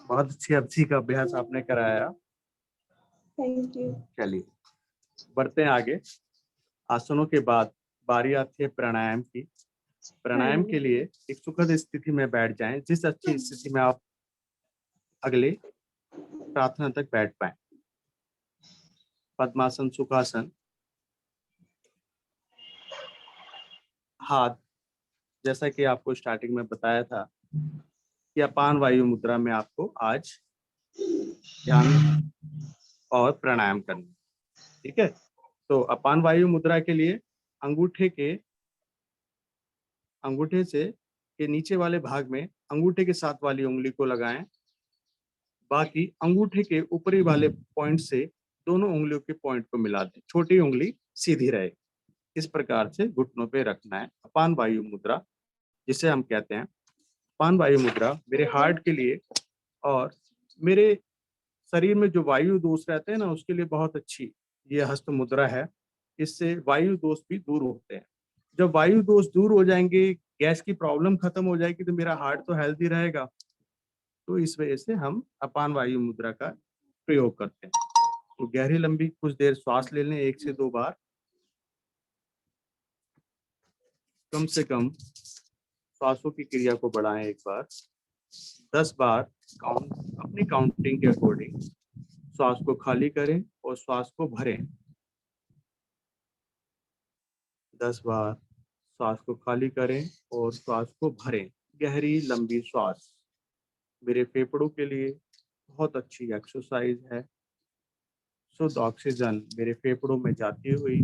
बहुत अच्छी अर्थी का अभ्यास आपने कराया। Thank you. चलिए बढ़ते हैं आगे। आसनों के बाद बारी आती है प्राणायाम की। प्राणायाम के लिए एक सुखद स्थिति में बैठ जाएं, जिस अच्छी स्थिति में आप अगले प्रार्थना तक बैठ पाए। पद्मासन, सुखासन। हाथ, जैसा कि आपको स्टार्टिंग में बताया था कि अपान वायु मुद्रा में आपको आज ध्यान और प्राणायाम करना। ठीक है, तो अपान वायु मुद्रा के लिए अंगूठे से के नीचे वाले भाग में अंगूठे के साथ वाली उंगली को लगाएं। बाकी अंगूठे के ऊपरी वाले पॉइंट से दोनों उंगलियों के पॉइंट को मिला दें, छोटी उंगली सीधी रहे। इस प्रकार से घुटनों पे रखना है। अपान वायु मुद्रा जिसे हम कहते हैं। अपान वायु मुद्रा मेरे हार्ट के लिए और मेरे शरीर में जो वायु दोष रहते हैं ना, उसके लिए बहुत अच्छी ये हस्त मुद्रा है। इससे वायु दोष भी दूर होते हैं। जब वायु दोष दूर हो जाएंगे, गैस की प्रॉब्लम खत्म हो जाएगी, तो मेरा हार्ट तो हेल्दी रहेगा। तो इस वजह से हम अपान वायु मुद्रा का प्रयोग करते हैं। तो गहरी लंबी कुछ देर श्वास ले लें, 1 से 2 बार। कम से कम श्वासों की क्रिया को बढ़ाएं। एक बार 10 बार अपनी काउंटिंग के अकॉर्डिंग श्वास को खाली करें और श्वास को भरें। 10 बार श्वास को खाली करें और श्वास को भरें। गहरी लंबी श्वास मेरे फेफड़ों के लिए बहुत अच्छी एक्सरसाइज है। शुद्ध ऑक्सीजन मेरे फेफड़ों में जाती हुई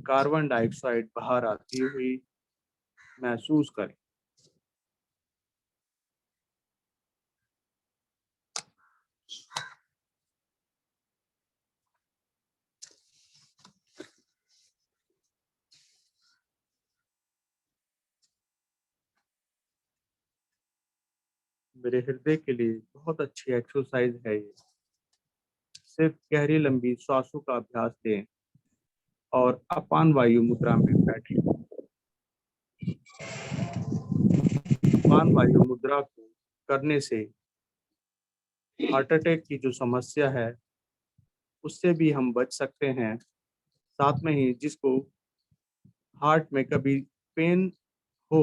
कार्बन डाइऑक्साइड बाहर आती हुई महसूस करें। मेरे हृदय के लिए बहुत अच्छी एक्सरसाइज है ये। सिर्फ गहरी लंबी श्वासों का अभ्यास दें और अपान वायु मुद्रा में बैठें। अपान वायु मुद्रा को करने से हार्ट अटैक की जो समस्या है उससे भी हम बच सकते हैं। साथ में ही जिसको हार्ट में कभी पेन हो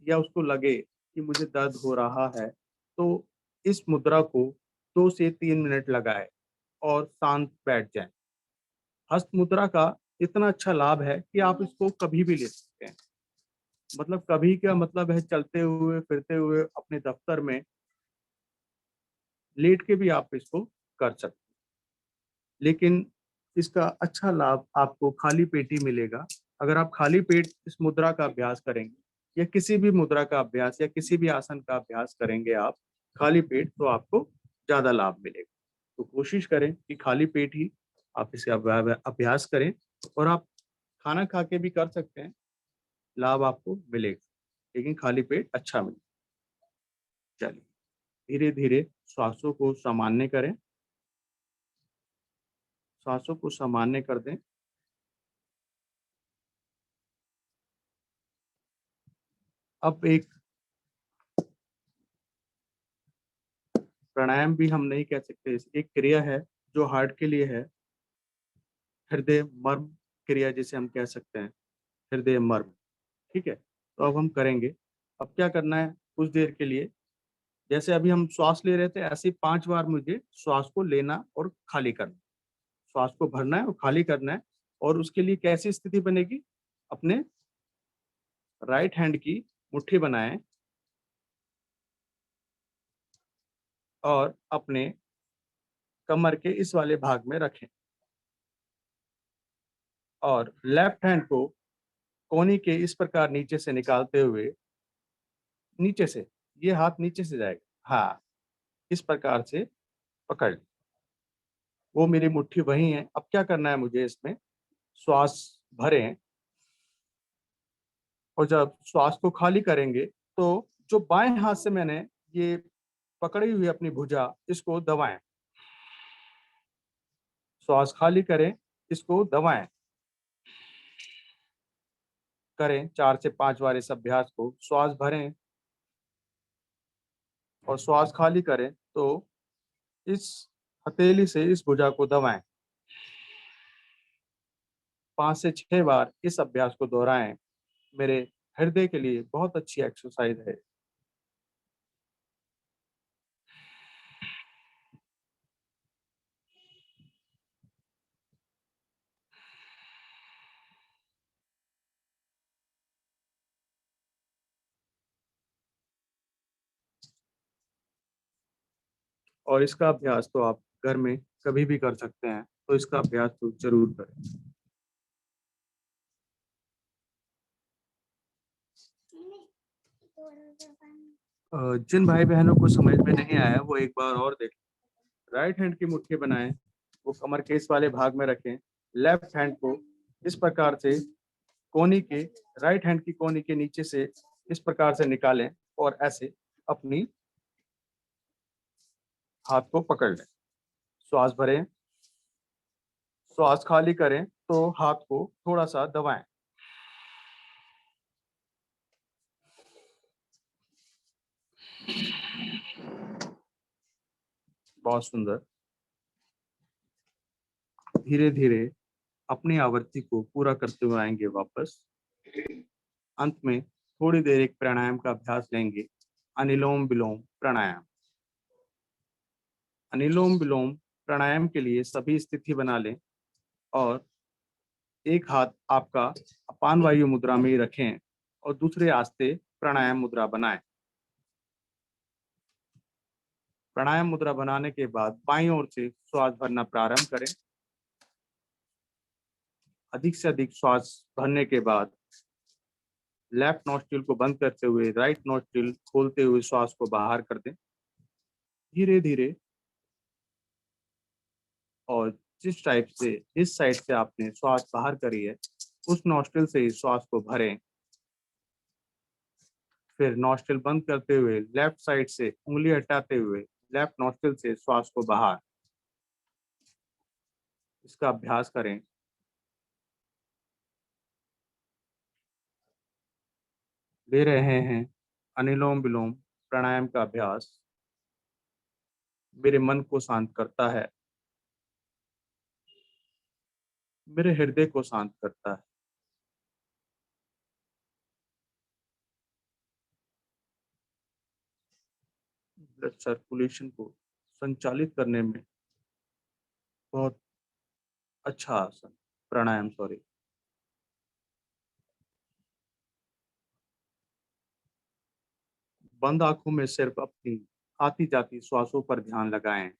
या उसको लगे कि मुझे दर्द हो रहा है, तो इस मुद्रा को 2 से 3 मिनट लगाए और शांत बैठ जाएं। हस्त मुद्रा का इतना अच्छा लाभ है कि आप इसको कभी भी ले सकते हैं। मतलब कभी का मतलब है चलते हुए, फिरते हुए, अपने दफ्तर में लेट के भी आप इसको कर सकते हैं। लेकिन इसका अच्छा लाभ आपको खाली पेट ही मिलेगा। अगर आप खाली पेट इस मुद्रा का अभ्यास करेंगे या किसी भी मुद्रा का अभ्यास या किसी भी आसन का अभ्यास करेंगे आप खाली पेट, तो आपको ज्यादा लाभ मिलेगा। तो कोशिश करें कि खाली पेट ही आप इसका अभ्यास करें। और आप खाना खा के भी कर सकते हैं, लाभ आपको मिलेगा, लेकिन खाली पेट अच्छा मिलेगा। चलिए धीरे धीरे श्वासों को सामान्य करें। श्वासों को सामान्य कर दें। अब एक प्राणायाम भी हम नहीं कह सकते, एक क्रिया है जो हार्ट के लिए है। हृदय मर्म क्रिया जिसे हम कह सकते हैं, हृदय मर्म। ठीक है, तो अब हम करेंगे। अब क्या करना है, कुछ देर के लिए जैसे अभी हम श्वास ले रहे थे, ऐसे ही 5 बार मुझे श्वास को लेना और खाली करना। श्वास को भरना है और खाली करना है। और उसके लिए कैसी स्थिति बनेगी, अपने राइट हैंड की मुट्ठी बनाएं और अपने कमर के इस वाले भाग में रखें और लेफ्ट हैंड को कोहनी के इस प्रकार नीचे से निकालते हुए, नीचे से, ये हाथ नीचे से जाएगा, हाँ, इस प्रकार से पकड़ ली। वो मेरी मुट्ठी वही है। अब क्या करना है मुझे, इसमें श्वास भरें और जब श्वास को खाली करेंगे तो जो बाएं हाथ से मैंने ये पकड़ी हुई अपनी भुजा, इसको दबाएं। श्वास खाली करें, इसको दबाएं। करें 4 से 5 बार इस अभ्यास को। श्वास भरें और श्वास खाली करें तो इस हथेली से इस भुजा को दबाएं। 5 से 6 बार इस अभ्यास को दोहराएं। मेरे हृदय के लिए बहुत अच्छी एक्सरसाइज है। और इसका अभ्यास तो आप घर में कभी भी कर सकते हैं, तो इसका अभ्यास तो जरूर करें। जिन भाई बहनों को समझ में नहीं आया वो एक बार और देखें। राइट हैंड की मुट्ठी बनाएं, वो कमर के इस वाले भाग में रखें। लेफ्ट हैंड को इस प्रकार से कोहनी के, राइट हैंड की कोहनी के नीचे से इस प्रकार से निकालें और ऐसे अपनी हाथ को पकड़ लें। श्वास भरें, श्वास खाली करें तो हाथ को थोड़ा सा दबाएं। बहुत सुंदर। धीरे धीरे अपनी आवृत्ति को पूरा करते हुए आएंगे वापस। अंत में थोड़ी देर एक प्राणायाम का अभ्यास लेंगे, अनुलोम विलोम प्राणायाम। अनुलोम विलोम प्राणायाम के लिए सभी स्थिति बना लें और एक हाथ आपका अपान वायु मुद्रा में ही रखें और दूसरे आस्ते प्राणायाम मुद्रा बनाएं। प्राणायाम मुद्रा बनाने के बाद बाईं ओर से श्वास भरना प्रारंभ करें। अधिक से अधिक श्वास भरने के बाद लेफ्ट नॉस्ट्रिल को बंद करते हुए राइट नॉस्ट्रिल खोलते हुए श्वास को बाहर कर दें धीरे धीरे। और जिस टाइप से इस साइड से आपने श्वास बाहर करी है उस नॉस्ट्रिल से ही श्वास को भरें। फिर नॉस्ट्रिल बंद करते हुए लेफ्ट साइड से उंगली हटाते हुए लेफ्ट नॉस्ट्रिल से श्वास को बाहर। इसका अभ्यास करें। ले रहे हैं अनुलोम विलोम प्राणायाम का अभ्यास। मेरे मन को शांत करता है, मेरे हृदय को शांत करता है। ब्लड सर्कुलेशन को संचालित करने में बहुत अच्छा आसन प्राणायाम सॉरी। बंद आंखों में सिर्फ अपनी आती जाती श्वासों पर ध्यान लगाएं।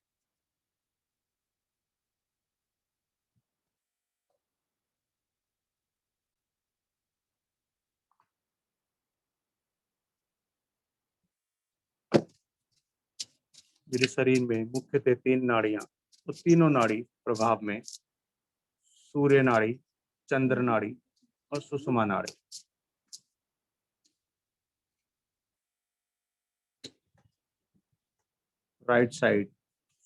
मेरे शरीर में मुख्यतः 3 नाड़ियां, तो तीनों नाड़ी प्रभाव में सूर्य नाड़ी, चंद्र नाड़ी और सुषुम्ना नाड़ी। राइट साइड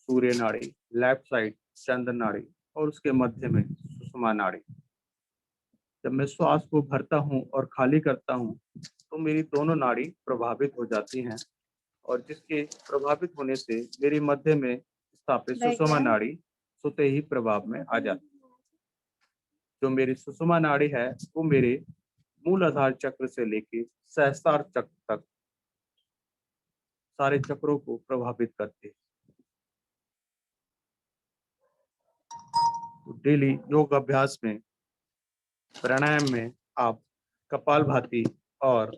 सूर्य नाड़ी, लेफ्ट साइड चंद्र नाड़ी और उसके मध्य में सुषुम्ना नाड़ी। जब मैं श्वास को भरता हूं और खाली करता हूं तो मेरी दोनों नाड़ी प्रभावित हो जाती हैं और जिसके प्रभावित होने से मेरी मध्य में स्थापित सुषुम्ना नाड़ी स्वतः ही प्रभाव में आ जाती है। जो मेरी सुषुम्ना नाड़ी है वो मेरे मूल आधार चक्र से लेके सहस्त्रार चक्र तक सारे चक्रों को प्रभावित करती है। तो डेली योग अभ्यास में, प्राणायाम में आप कपालभाति और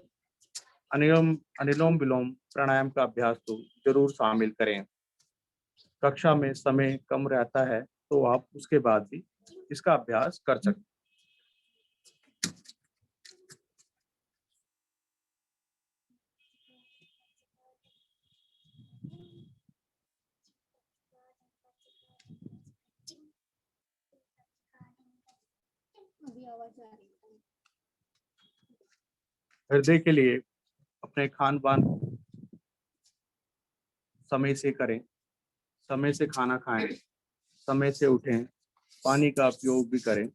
अनुलोम विलोम प्राणायाम का अभ्यास तो जरूर शामिल करें। कक्षा में समय कम रहता है तो आप उसके बाद भी इसका अभ्यास कर सकते हैं। हृदय के लिए अपने खान पान समय से करें, समय से खाना खाएं, समय से उठें, पानी का उपयोग भी करें।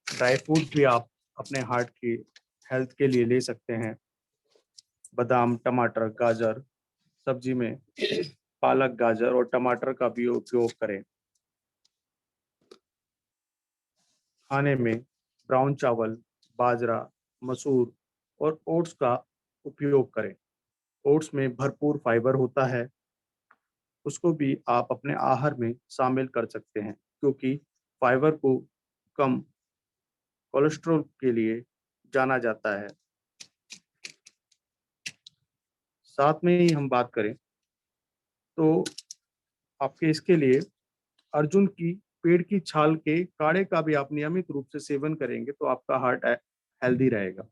ड्राई फ्रूट भी आप अपने हार्ट की हेल्थ के लिए ले सकते हैं। बादाम, टमाटर, गाजर, सब्जी में पालक, गाजर और टमाटर का भी उपयोग करें। खाने में ब्राउन चावल, बाजरा, मसूर और ओट्स का उपयोग करें। ओट्स में भरपूर फाइबर होता है, उसको भी आप अपने आहार में शामिल कर सकते हैं, क्योंकि फाइबर को कम कोलेस्ट्रॉल के लिए जाना जाता है। साथ में ही हम बात करें तो आपके इसके लिए अर्जुन की पेड़ की छाल के काढ़े का भी आप नियमित रूप से सेवन करेंगे तो आपका हार्ट हेल्दी रहेगा।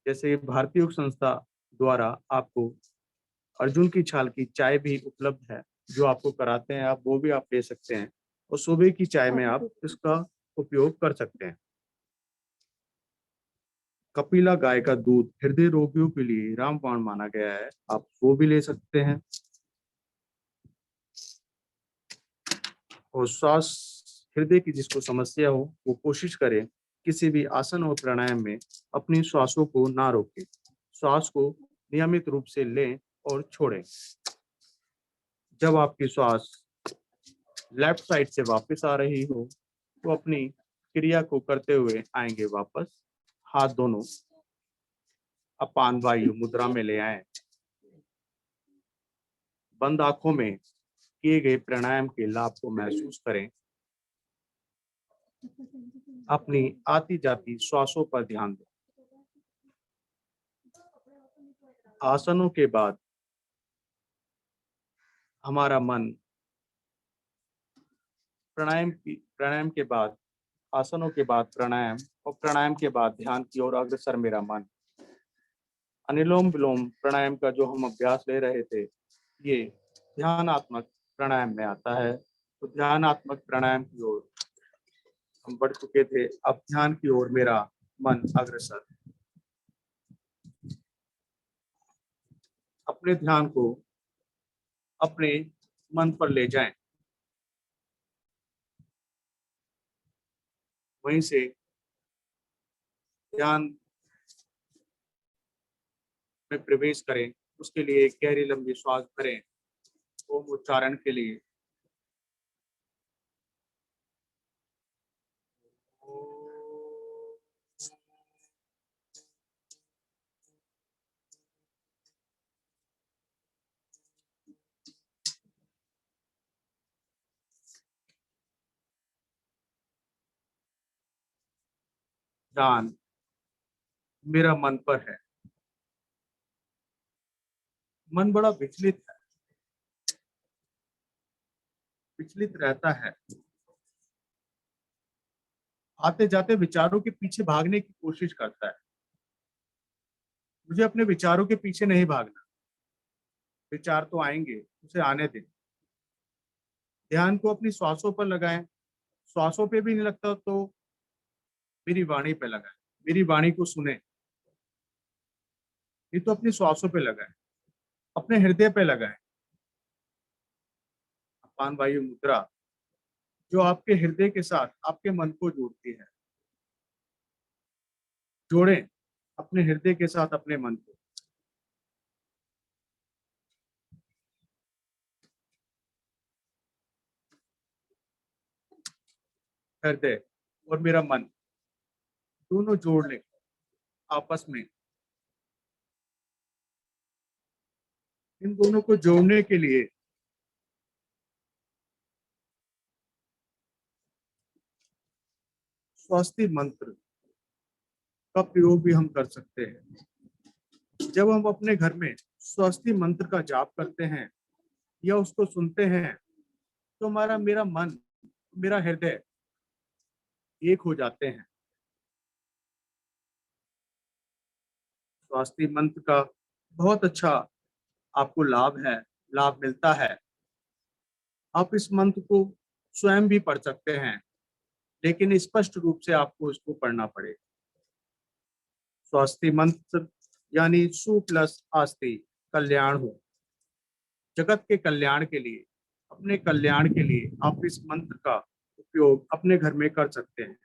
जैसे भारतीय योग संस्था द्वारा आपको अर्जुन की छाल की चाय भी उपलब्ध है, जो आपको कराते हैं, आप वो भी आप ले सकते हैं और सुबह की चाय में आप इसका उपयोग कर सकते हैं। कपिला गाय का दूध हृदय रोगियों के लिए रामबाण माना गया है, आप वो भी ले सकते हैं। और श्वास हृदय की जिसको समस्या हो वो कोशिश करें किसी भी आसन और प्राणायाम में अपनी श्वासों को ना रोकें, श्वास को नियमित रूप से लें और छोड़ें। जब आपकी श्वास लेफ्ट साइड से वापस आ रही हो तो अपनी क्रिया को करते हुए आएंगे वापस। हाथ दोनों अपान वायु मुद्रा में ले आए। बंद आंखों में किए गए प्राणायाम के लाभ को महसूस करें। अपनी आती जाती श्वासों पर ध्यान दें। आसनों के बाद हमारा मन प्राणायाम के बाद, आसनों के बाद प्राणायाम और प्राणायाम के बाद ध्यान की ओर अग्रसर मेरा मन। अनुलोम विलोम प्राणायाम का जो हम अभ्यास ले रहे थे, ये ध्यानात्मक प्राणायाम में आता है। तो ध्यानात्मक प्राणायाम की ओर हम बढ़ चुके थे, अब ध्यान की ओर मेरा मन अग्रसर। अपने ध्यान को अपने मन पर ले जाएं, वहीं से ध्यान में प्रवेश करें। उसके लिए एक गहरी लंबी श्वास भरें। ओम उच्चारण के लिए ध्यान मेरा मन पर है। मन बड़ा विचलित है, विचलित रहता है, आते जाते विचारों के पीछे भागने की कोशिश करता है। मुझे अपने विचारों के पीछे नहीं भागना। विचार तो आएंगे, उसे आने दें। ध्यान को अपनी श्वासों पर लगाएं। श्वासों पे भी नहीं लगता तो मेरी वाणी पे लगाएं। मेरी वाणी को सुने। ये तो अपनी श्वासों पे लगाएं, अपने हृदय पे लगाएं। अपान वायु मुद्रा जो आपके हृदय के साथ आपके मन को जोड़ती है। जोड़ें अपने हृदय के साथ अपने मन को। हृदय और मेरा मन दोनों जोड़ लें आपस में। इन दोनों को जोड़ने के लिए स्वस्ति मंत्र का प्रयोग भी हम कर सकते हैं। जब हम अपने घर में स्वस्ति मंत्र का जाप करते हैं या उसको सुनते हैं तो हमारा मेरा मन, मेरा हृदय एक हो जाते हैं। स्वस्ति मंत्र का बहुत अच्छा आपको लाभ मिलता है। आप इस मंत्र को स्वयं भी पढ़ सकते हैं, लेकिन स्पष्ट रूप से आपको इसको पढ़ना पड़ेगा। स्वस्ति मंत्र यानी सु प्लस आस्ति, कल्याण हो। जगत के कल्याण के लिए, अपने कल्याण के लिए आप इस मंत्र का उपयोग अपने घर में कर सकते हैं।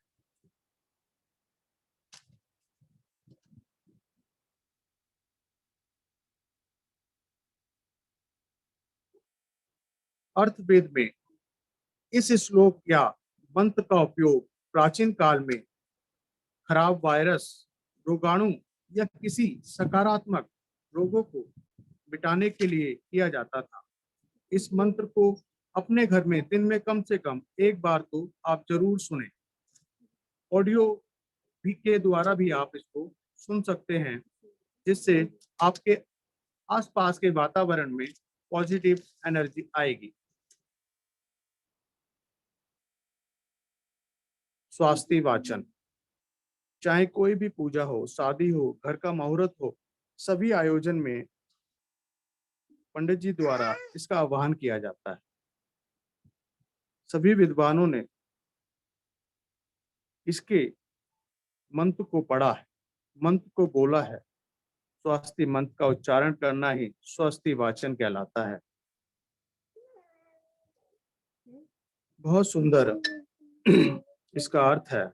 अर्थवेद में इस श्लोक या मंत्र का उपयोग प्राचीन काल में खराब वायरस, रोगाणु या किसी सकारात्मक रोगों को मिटाने के लिए किया जाता था। इस मंत्र को अपने घर में दिन में कम से कम एक बार तो आप जरूर सुने। ऑडियो भी के द्वारा भी आप इसको सुन सकते हैं, जिससे आपके आसपास के वातावरण में पॉजिटिव एनर्जी आएगी। स्वास्थ्य वाचन। चाहे कोई भी पूजा हो, शादी हो, घर का मुहूर्त हो, सभी आयोजन में पंडित जी द्वारा इसका आह्वान किया जाता है। सभी विद्वानों ने इसके मंत्र को पढ़ा है, मंत्र को बोला है। स्वस्ति मंत्र का उच्चारण करना ही स्वस्ति वाचन कहलाता है। बहुत सुंदर इसका अर्थ है।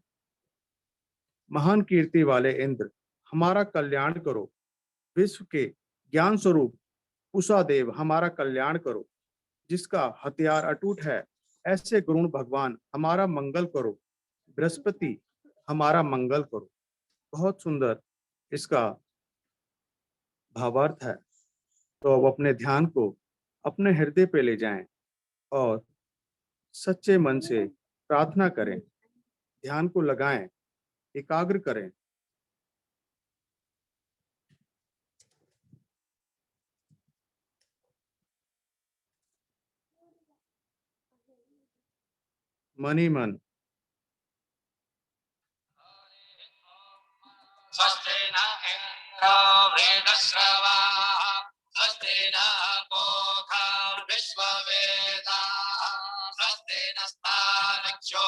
महान कीर्ति वाले इंद्र, हमारा कल्याण करो। विश्व के ज्ञान स्वरूप उषा देव, हमारा कल्याण करो। जिसका हथियार अटूट है, ऐसे गुरुण भगवान, हमारा मंगल करो। बृहस्पति, हमारा मंगल करो। बहुत सुंदर इसका भावार्थ है। तो अब अपने ध्यान को अपने हृदय पे ले जाएं और सच्चे मन से प्रार्थना करें। ध्यान को लगाएं, एकाग्र करें। मन ही मन। स्वस्ति न इंद्रो वृद्धश्रवाः स्वस्ति नः पूषा विश्ववेदाः स्वस्ति नस्तार्क्ष्यो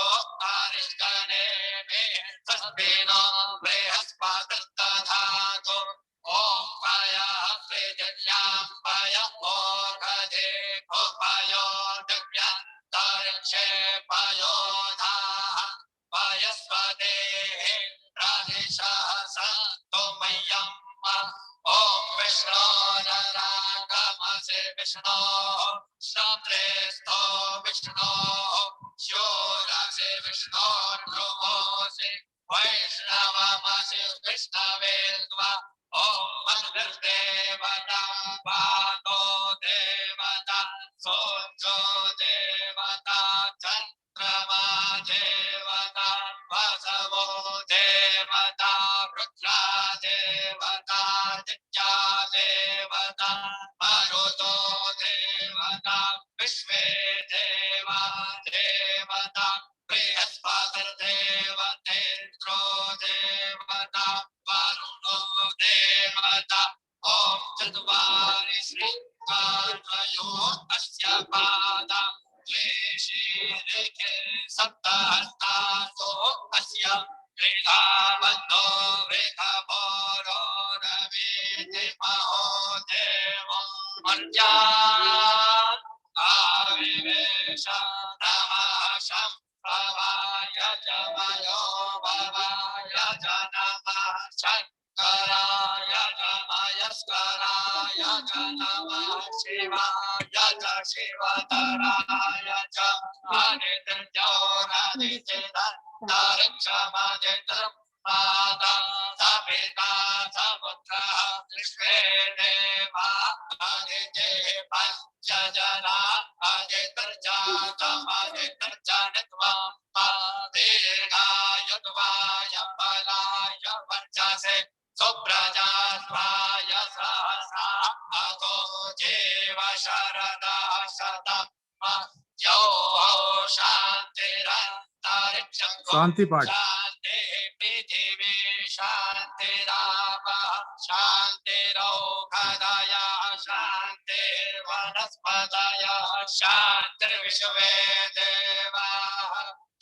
अरिष्टनेमिः स्वस्ति नो बृहस्पतिर्दधातु ॐ पयः पृथिव्यां पयः ओषधे पयो दिव्यन्तरिक्षे पयो धाः पयस्पतेः ओम विष्णु नरागमसे विष्णु श्रोत्रेस्थो विष्णु शूरसे विष्णु ध्रुवोसे वैष्णवमसे विष्णवे त्वा ओम मंगलदेवता पादो देवता सोचो देवता चंद्रमा देवता वासवो देवता रुद्रा देवता दित्या देवता मरुतो देवता विश्वे देवा देवता बृहस्पतिर्देवतेन्द्रो देवता वरुणो देवता ओम चत्वारि श्रृंगारयो अस्य पादा द्वेषे सप्तहस्तासो अस्य वृथावन्तो वृथभोरो रवीति महो देवो मर्या आविवेश नमः शम्भवाय जमयो भवाय जनमः शङ्कराय जमयस्कराय जनमः शिवाय च शिवतराय च अनित्यौरादित्येतरक्षमदित्रम् माता सपिता सपुत्रः विश्वे देवा अदितेः पञ्च जना अदितर्जातमदितर्जनित्वा दीर्घायुत्वाय बलाय वर्चसे सुप्रजात्वाय सहसा अतो जीव शरदः शतम् यो शान्तिरन्तरिक्षं शांति पाठ। शान्तिः पृथिवी शान्तिरापः शान्तिरौषधयः शान्तिर्वनस्पतयः शान्तिर्विश्वे देवाः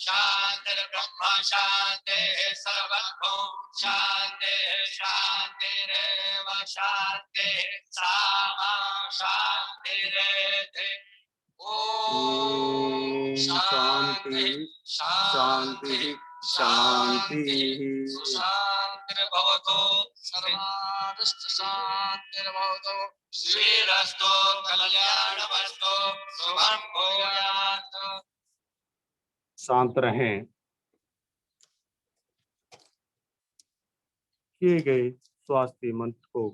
शान्तिर्ब्रह्म शान्तिः सर्वभूत शान्तिः शान्तिरेव शान्तिः सामा शान्तिरेधि ओम शांति शांति शांति शांति शान्तिर्भवतु सर्वारिष्ट शान्तिर्भवतु श्रीरस्तु कल्याणमस्तु शुभं भूयात्। शांत रहें। किए गए स्वास्थ्य मंत्र को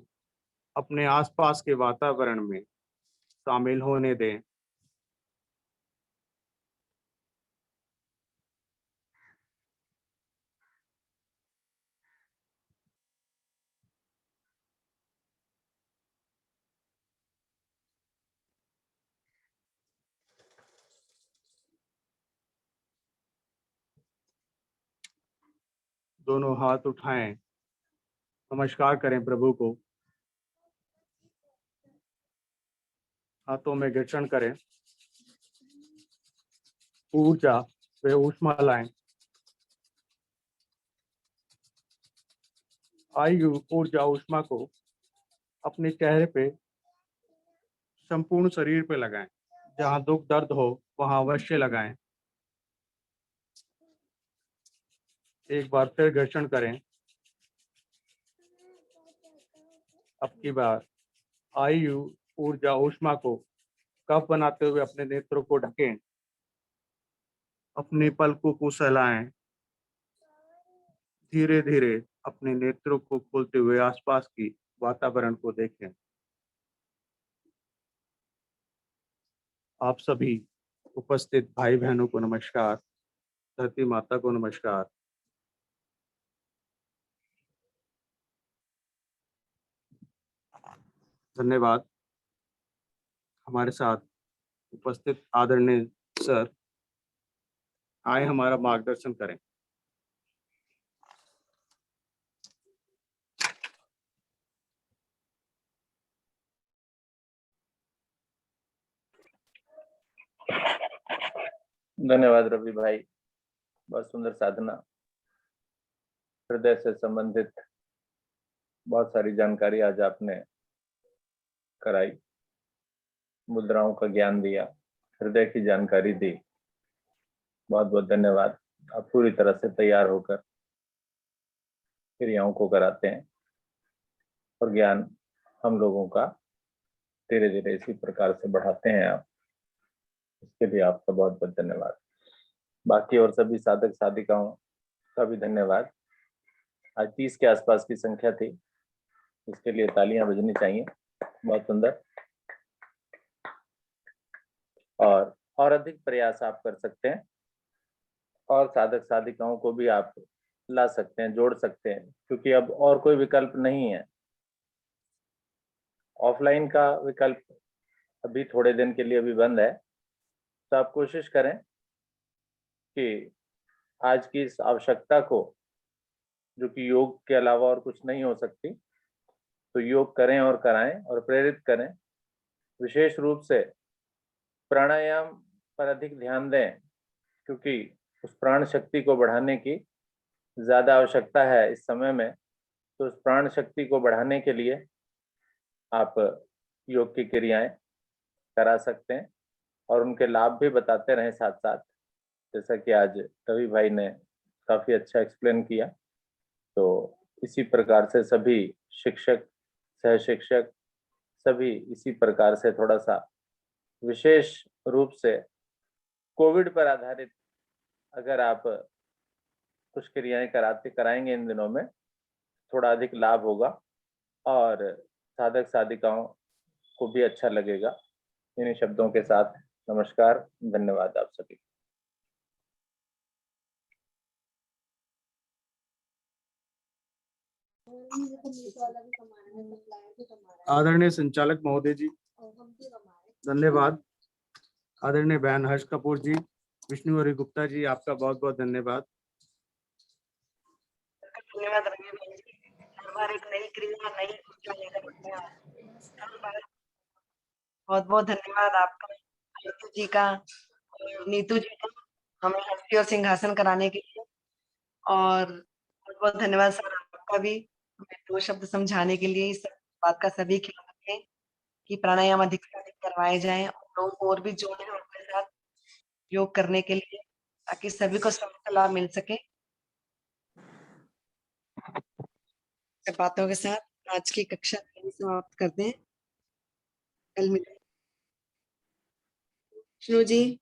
अपने आसपास के वातावरण में शामिल होने दें। दोनों हाथ उठाएं, नमस्कार करें प्रभु को। हाथों में घर्षण करें, ऊर्जा व ऊष्मा लाएं। आयु ऊर्जा ऊष्मा को अपने चेहरे पे, संपूर्ण शरीर पे लगाएं। जहां दुख दर्द हो वहां अवश्य लगाएं। एक बार फिर घर्षण करें। अब की बार आयु ऊर्जा ऊष्मा को कफ बनाते हुए अपने नेत्रों को ढकें। अपने पलकों को सहलाएं। धीरे धीरे अपने नेत्रों को खोलते हुए आसपास की वातावरण को देखें। आप सभी उपस्थित भाई बहनों को नमस्कार, धरती माता को नमस्कार। धन्यवाद। हमारे साथ उपस्थित आदरणीय सर आए हमारा मार्गदर्शन करें। धन्यवाद रवि भाई, बहुत सुंदर साधना, हृदय से संबंधित बहुत सारी जानकारी आज आपने कराई, मुद्राओं का ज्ञान दिया, हृदय की जानकारी दी। बहुत बहुत धन्यवाद। आप पूरी तरह से तैयार होकर क्रियाओं को कराते हैं और ज्ञान हम लोगों का धीरे धीरे इसी प्रकार से बढ़ाते हैं आप, इसके लिए आपका बहुत बहुत धन्यवाद। बाकी और सभी साधक साधिकाओं का भी धन्यवाद। आज 30 के आसपास की संख्या थी, इसके लिए तालियां बजनी चाहिए। बहुत सुंदर। और अधिक प्रयास आप कर सकते हैं और साधक साधिकाओं को भी आप ला सकते हैं, जोड़ सकते हैं, क्योंकि अब और कोई विकल्प नहीं है। ऑफलाइन का विकल्प अभी थोड़े दिन के लिए भी बंद है, तो आप कोशिश करें कि आज की इस आवश्यकता को, जो कि योग के अलावा और कुछ नहीं हो सकती, तो योग करें और कराएं और प्रेरित करें। विशेष रूप से प्राणायाम पर अधिक ध्यान दें, क्योंकि उस प्राण शक्ति को बढ़ाने की ज्यादा आवश्यकता है इस समय में। तो उस प्राण शक्ति को बढ़ाने के लिए आप योग की क्रियाएं करा सकते हैं और उनके लाभ भी बताते रहें साथ साथ, जैसा कि आज रवि भाई ने काफी अच्छा एक्सप्लेन किया। तो इसी प्रकार से सभी शिक्षक, सह शिक्षक, सभी इसी प्रकार से थोड़ा सा विशेष रूप से कोविड पर आधारित अगर आप कुछ क्रियाएं कराएंगे इन दिनों में, थोड़ा अधिक लाभ होगा और साधक साधिकाओं को भी अच्छा लगेगा। इन्हीं शब्दों के साथ नमस्कार, धन्यवाद आप सभी। आदरणीय संचालक महोदय जी धन्यवाद। आदरणीय बहन हर्ष कपूर जी, विष्णु गुप्ता जी, आपका बहुत बहुत धन्यवाद। धन्यवाद रवि भाई जी, हर बार एक नई क्रिया, नई ऊर्जा लेकर आते हैं। बहुत बहुत धन्यवाद आपका, नीतू जी का, नीतू जी का, हमें हस्ती और सिंहासन कराने के लिए। और बहुत बहुत धन्यवाद सर आपका भी, हमें 2 शब्द समझाने के लिए। इस बात का सभी ख्याल रखें कि प्राणायाम अधिक से अधिक करवाए जाएं और लोगों को और भी जोड़ें अपने साथ योग करने के लिए, ताकि सभी को स्वास्थ्य लाभ मिल सके। बातों के साथ आज की कक्षा यहीं समाप्त करते हैं। कल मिलेंगे। विष्णु जी।